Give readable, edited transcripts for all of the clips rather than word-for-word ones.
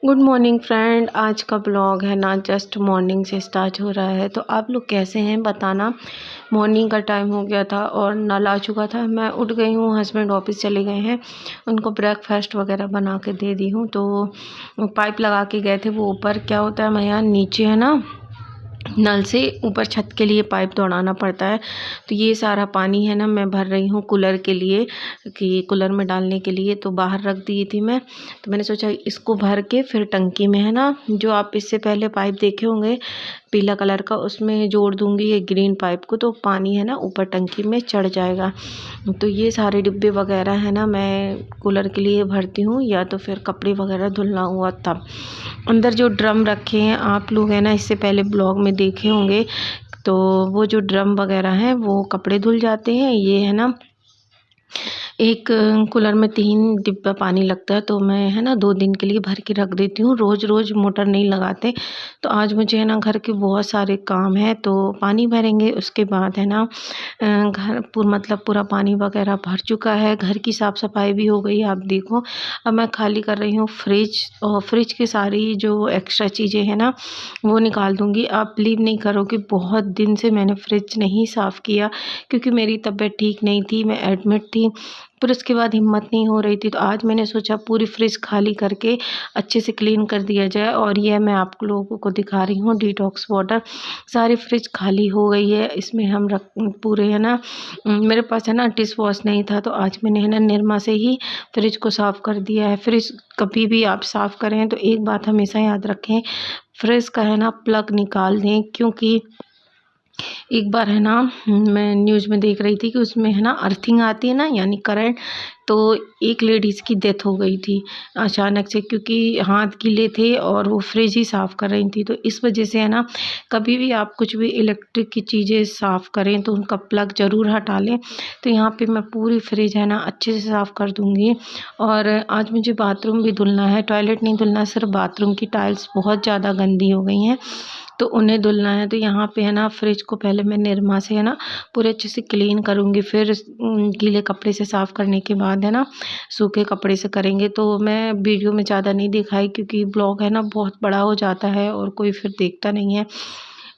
Good morning friend. आज का blog है ना जस्ट मॉर्निंग से स्टार्ट हो रहा है। तो आप लोग कैसे हैं बताना। मॉर्निंग का टाइम हो गया था और नल आ चुका था। मैं उठ गई हूँ, हस्बैंड ऑफिस चले गए हैं, उनको ब्रेकफास्ट वगैरह बना के दे दी हूँ। तो पाइप लगा के गए थे वो ऊपर। क्या होता है, मैं यहाँ नीचे है ना नल से ऊपर छत के लिए पाइप दौड़ाना पड़ता है। तो ये सारा पानी है ना मैं भर रही हूँ कूलर के लिए, कि कूलर में डालने के लिए। तो बाहर रख दी थी मैं, तो मैंने सोचा इसको भर के फिर टंकी में है ना, जो आप इससे पहले पाइप देखे होंगे पीला कलर का, उसमें जोड़ दूंगी ये ग्रीन पाइप को। तो पानी है ना ऊपर टंकी में चढ़ जाएगा। तो ये सारे डिब्बे वगैरह है ना मैं कूलर के लिए भरती हूँ, या तो फिर कपड़े वगैरह धुलना हुआ तब। अंदर जो ड्रम रखे हैं, आप लोग है ना इससे पहले ब्लॉग में देखे होंगे, तो वो जो ड्रम वगैरह हैं वो कपड़े धुल जाते हैं। ये है ना एक कूलर में 3 डिब्बा पानी लगता है, तो मैं है ना 2 दिन के लिए भर के रख देती हूँ। रोज़ रोज़ मोटर नहीं लगाते। तो आज मुझे है ना घर के बहुत सारे काम है, तो पानी भरेंगे। उसके बाद है ना घर पूरा पानी वगैरह भर चुका है। घर की साफ़ सफाई भी हो गई है। आप देखो, अब मैं खाली कर रही हूँ फ्रिज, और फ्रिज की सारी जो एक्स्ट्रा चीज़ें हैं ना वो निकाल दूँगी। आप बिलीव नहीं करोगे, बहुत दिन से मैंने फ्रिज नहीं साफ़ किया, क्योंकि मेरी तबीयत ठीक नहीं थी, मैं एडमिट थी। फिर उसके बाद हिम्मत नहीं हो रही थी। तो आज मैंने सोचा पूरी फ्रिज खाली करके अच्छे से क्लीन कर दिया जाए। और यह मैं आप लोगों को दिखा रही हूँ डिटॉक्स वाटर। सारी फ्रिज खाली हो गई है। इसमें हम रख पूरे है ना, मेरे पास है ना डिश वॉश नहीं था, तो आज मैंने है ना निरमा से ही फ्रिज को साफ़ कर दिया है। फ्रिज कभी भी आप साफ़ करें तो एक बात हमेशा याद रखें, फ्रिज का है ना प्लग निकाल दें। क्योंकि एक बार है ना मैं न्यूज़ में देख रही थी कि उसमें है ना अर्थिंग आती है ना, यानी करंट। तो एक लेडीज़ की डेथ हो गई थी अचानक से, क्योंकि हाथ गीले थे और वो फ्रिज ही साफ़ कर रही थी। तो इस वजह से है ना कभी भी आप कुछ भी इलेक्ट्रिक की चीज़ें साफ़ करें तो उनका प्लग ज़रूर हटा लें। तो यहाँ पे मैं पूरी फ्रिज है ना अच्छे से साफ़ कर दूँगी। और आज मुझे बाथरूम भी धुलना है, टॉयलेट नहीं धुलना, सिर्फ बाथरूम की टाइल्स बहुत ज़्यादा गंदी हो गई हैं, तो उन्हें धुलना है। तो यहाँ पे है ना फ्रिज को पहले मैं निरमा से है ना पूरे अच्छे से क्लीन करूँगी। फिर गीले कपड़े से साफ़ करने के बाद है ना सूखे कपड़े से करेंगे। तो मैं वीडियो में ज़्यादा नहीं दिखाई, क्योंकि ब्लॉग है ना बहुत बड़ा हो जाता है और कोई फिर देखता नहीं है।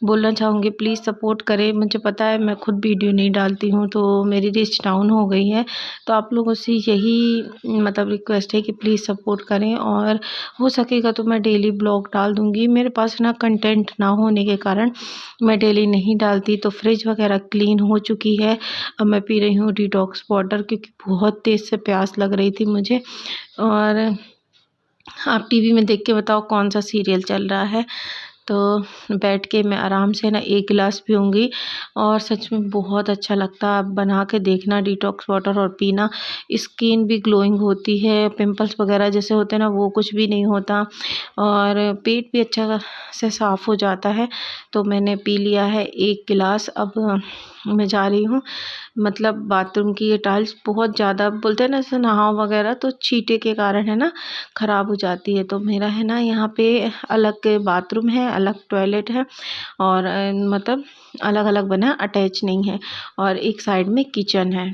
बोलना चाहूँगी प्लीज़ सपोर्ट करें। मुझे पता है मैं खुद वीडियो नहीं डालती हूँ, तो मेरी रीच डाउन हो गई है। तो आप लोगों से यही मतलब रिक्वेस्ट है कि प्लीज़ सपोर्ट करें, और हो सकेगा तो मैं डेली ब्लॉग डाल दूँगी। मेरे पास ना कंटेंट ना होने के कारण मैं डेली नहीं डालती। तो फ्रिज वगैरह क्लीन हो चुकी है। अब मैं पी रही हूँ डिटॉक्स वाटर, क्योंकि बहुत तेज़ से प्यास लग रही थी मुझे। और आप टीवी में देख के बताओ कौन सा सीरियल चल रहा है। तो बैठ के मैं आराम से ना 1 गिलास पीऊँगी, और सच में बहुत अच्छा लगता है। आप बना के देखना डिटॉक्स वाटर और पीना। स्किन भी ग्लोइंग होती है, पिंपल्स वगैरह जैसे होते हैं ना वो कुछ भी नहीं होता, और पेट भी अच्छा से साफ़ हो जाता है। तो मैंने पी लिया है 1 गिलास। अब मैं जा रही हूँ, मतलब बाथरूम की ये टाइल्स बहुत ज़्यादा बोलते हैं ना, जैसे नहाओ वगैरह तो छींटे के कारण है ना ख़राब हो जाती है। तो मेरा है ना यहाँ पे अलग बाथरूम है, अलग टॉयलेट है, और मतलब अलग अलग बना है, अटैच नहीं है, और एक साइड में किचन है।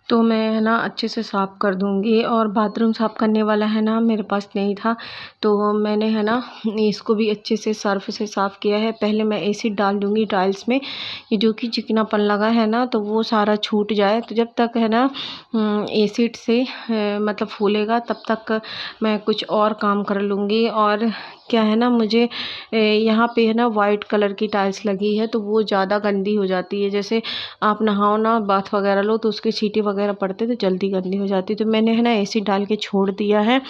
तो मैं है ना अच्छे से साफ़ कर दूँगी। और बाथरूम साफ़ करने वाला है ना मेरे पास नहीं था, तो मैंने है ना इसको भी अच्छे से सर्फ़ से साफ़ किया है। पहले मैं एसिड डाल दूँगी टाइल्स में, ये जो कि चिकनापन लगा है ना तो वो सारा छूट जाए। तो जब तक है ना एसिड से मतलब फूलेगा तब तक मैं कुछ और काम कर लूँगी। और क्या है ना मुझे यहाँ पे है ना वाइट कलर की टाइल्स लगी है, तो वो ज़्यादा गंदी हो जाती है। जैसे आप नहाओ ना, बाथ वगैरह लो, तो उसके छींटे वगैरह पड़ते तो जल्दी गंदी हो जाती। तो मैंने है ना एसिड डाल के छोड़ दिया है।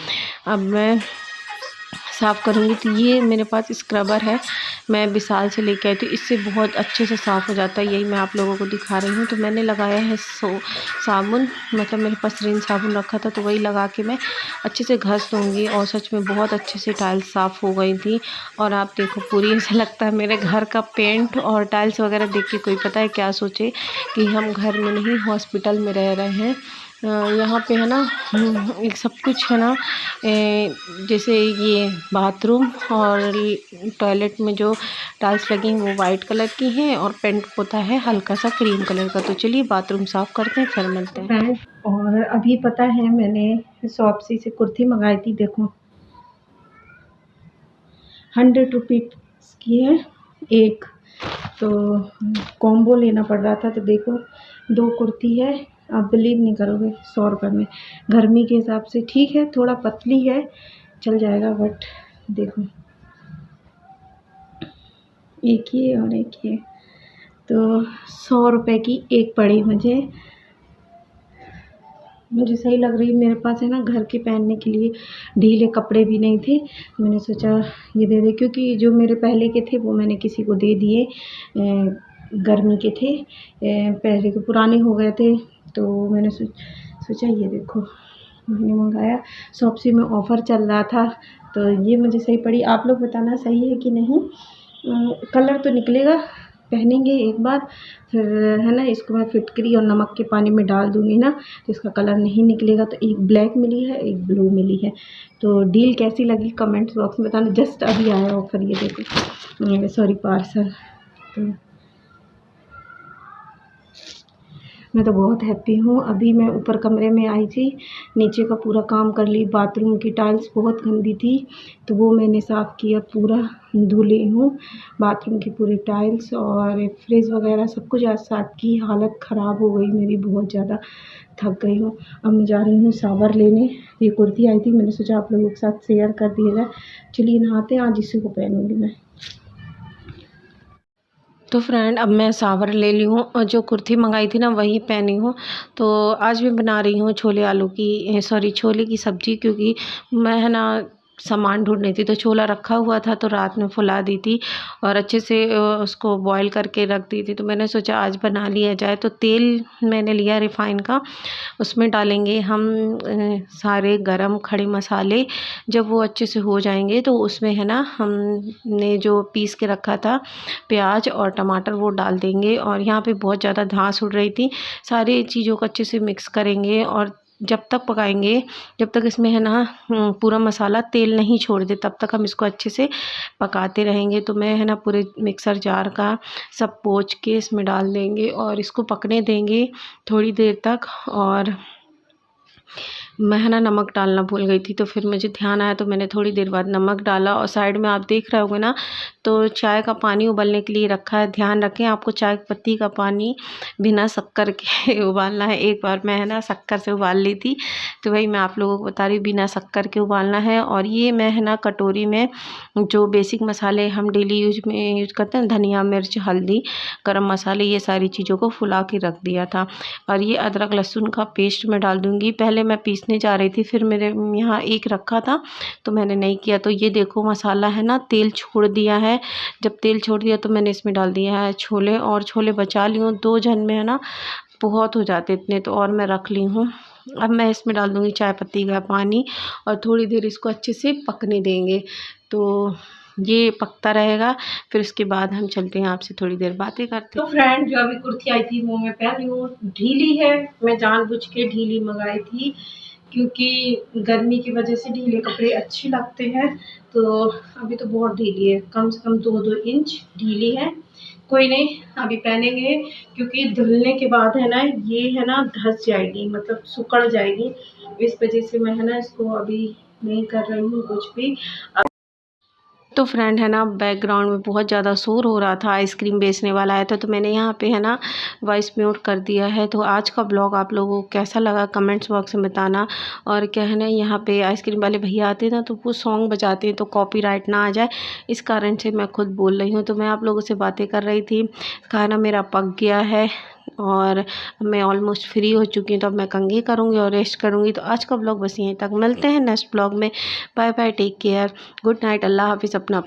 अब मैं साफ़ करूँगी। तो ये मेरे पास स्क्रबर है, मैं विशाल से लेके आई थी। इससे बहुत अच्छे से साफ़ हो जाता है, यही मैं आप लोगों को दिखा रही हूँ। तो मैंने लगाया है साबुन, मतलब मेरे पास रिन साबुन रखा था, तो वही लगा के मैं अच्छे से घस दूँगी। और सच में बहुत अच्छे से टाइल्स साफ़ हो गई थी। और आप देखो पूरी ऐसा लगता है मेरे घर का पेंट और टाइल्स वगैरह देख के कोई पता है क्या सोचे कि हम घर में नहीं हॉस्पिटल में रह रहे हैं। यहाँ पे है ना एक सब कुछ है ना, जैसे ये बाथरूम और टॉयलेट में जो टाइल्स लगी हैं वो वाइट कलर की हैं, और पेंट पोता है हल्का सा क्रीम कलर का। तो चलिए बाथरूम साफ़ करते हैं, फिर मिलते हैं फ्रेंड। और अभी पता है मैंने शॉप्सी से कुर्ती मंगाई थी, देखो 100 रुपीज़ की है एक, तो कॉम्बो लेना पड़ रहा था। तो देखो 2 कुर्ती है, आप बिलीव नहीं करोगे 100 रुपये में। गर्मी के हिसाब से ठीक है, थोड़ा पतली है, चल जाएगा, बट देखो एक ही है और एक ही है, तो 100 रुपये की एक पड़ी मुझे सही लग रही है। मेरे पास है ना घर के पहनने के लिए ढीले कपड़े भी नहीं थे, मैंने सोचा ये दे दे, क्योंकि जो मेरे पहले के थे वो मैंने किसी को दे दिए, गर्मी के थे, पहले के पुराने हो गए थे, तो मैंने सोचा ये देखो मैंने मंगाया। शॉप्सी में ऑफ़र चल रहा था, तो ये मुझे सही पड़ी। आप लोग बताना सही है कि नहीं। कलर तो निकलेगा, पहनेंगे एक बार, फिर है ना इसको मैं फिटकरी और नमक के पानी में डाल दूँगी ना, तो इसका कलर नहीं निकलेगा। तो एक ब्लैक मिली है, एक ब्लू मिली है, तो डील कैसी लगी कमेंट्स बॉक्स में बताना। जस्ट अभी आया ऑफ़र, ये देखो, सॉरी पार्सल। तो मैं तो बहुत हैप्पी हूँ। अभी मैं ऊपर कमरे में आई थी, नीचे का पूरा काम कर ली। बाथरूम की टाइल्स बहुत गंदी थी, तो वो मैंने साफ़ किया, पूरा धुली हूँ बाथरूम की पूरी टाइल्स, और फ्रिज वगैरह सब कुछ आज साफ़ की। हालत ख़राब हो गई मेरी, बहुत ज़्यादा थक गई हूँ। अब मैं जा रही हूँ सावर लेने। ये कुर्ती आई थी, मैंने सोचा आप लोगों के साथ शेयर कर दिया जाए। चलिए नहाते हैं, आज इसी को पहनूँगी मैं। तो फ्रेंड अब मैं सावर ले ली हूँ और जो कुर्ती मंगाई थी ना वही पहनी हूँ। तो आज मैं बना रही हूँ छोले की सब्ज़ी, क्योंकि मैं है ना सामान ढूँढ रही थी, तो छोला रखा हुआ था, तो रात में फुला दी थी और अच्छे से उसको बॉईल करके रख दी थी। तो मैंने सोचा आज बना लिया जाए। तो तेल मैंने लिया रिफ़ाइन का, उसमें डालेंगे हम सारे गरम खड़े मसाले। जब वो अच्छे से हो जाएंगे तो उसमें है ना हमने जो पीस के रखा था प्याज और टमाटर वो डाल देंगे। और यहाँ पे बहुत ज़्यादा धांस उड़ रही थी। सारी चीज़ों को अच्छे से मिक्स करेंगे और जब तक पकाएंगे, जब तक इसमें है ना पूरा मसाला तेल नहीं छोड़ दे, तब तक हम इसको अच्छे से पकाते रहेंगे। तो मैं है ना पूरे मिक्सर जार का सब पोंछ के इसमें डाल देंगे और इसको पकने देंगे थोड़ी देर तक। और मैं है ना नमक डालना भूल गई थी, तो फिर मुझे ध्यान आया, तो मैंने थोड़ी देर बाद नमक डाला। और साइड में आप देख रहे होंगे ना, तो चाय का पानी उबलने के लिए रखा है। ध्यान रखें, आपको चाय पत्ती का पानी बिना शक्कर के उबालना है। एक बार मैं है ना शक्कर से उबाल ली थी, तो वही मैं आप लोगों को बता रही हूँ, बिना शक्कर के उबालना है। और ये मैं है ना कटोरी में जो बेसिक मसाले हम डेली यूज करते हैं, धनिया, मिर्च, हल्दी, गरम मसाले, ये सारी चीज़ों को फुला के रख दिया था। और ये अदरक लहसुन का पेस्ट मैं डाल दूँगी। पहले मैं पीसने जा रही थी, फिर मेरे यहाँ एक रखा था तो मैंने नहीं किया। तो ये देखो मसाला है ना तेल छोड़ दिया है। जब तेल छोड़ दिया तो मैंने इसमें डाल दिया है छोले, और छोले बचा ली हूँ, 2 जन में है ना बहुत हो जाते इतने, तो और मैं रख ली हूँ। अब मैं इसमें डाल दूँगी चाय पत्ती का पानी और थोड़ी देर इसको अच्छे से पकने देंगे। तो ये पकता रहेगा, फिर उसके बाद हम चलते हैं, आपसे थोड़ी देर बातें करते हैं। तो फ्रेंड जो अभी कुर्ती आई थी वो मैं पहन रही हूँ, ढीली है। मैं जानबूझ के ढीली मंगाई थी, क्योंकि गर्मी की वजह से ढीले कपड़े अच्छे लगते हैं। तो अभी तो बहुत ढीली है, कम से कम 2-2 इंच ढीली है। कोई नहीं, अभी पहनेंगे, क्योंकि धुलने के बाद है ना ये है ना धंस जाएगी, मतलब सिकुड़ जाएगी। इस वजह से मैं है ना इसको अभी नहीं कर रही हूँ कुछ भी। तो फ्रेंड है ना बैकग्राउंड में बहुत ज़्यादा शोर हो रहा था, आइसक्रीम बेचने वाला आया था, तो मैंने यहाँ पे है ना वॉइस म्यूट कर दिया है। तो आज का ब्लॉग आप लोगों को कैसा लगा कमेंट्स बॉक्स में बताना। और क्या है ना यहाँ पे आइसक्रीम वाले भैया आते हैं ना, तो वो सॉन्ग बजाते हैं, तो कॉपीराइट ना आ जाए, इस कारण से मैं खुद बोल रही हूँ। तो मैं आप लोगों से बातें कर रही थी, खाना मेरा पक गया है और मैं ऑलमोस्ट फ्री हो चुकी हूँ। तो अब मैं कंघी करूँगी और रेस्ट करूँगी। तो आज का ब्लॉग बस यहीं तक, मिलते हैं नेक्स्ट ब्लॉग में। Bye bye, take care, good night, अल्लाह हाफिज़, अपना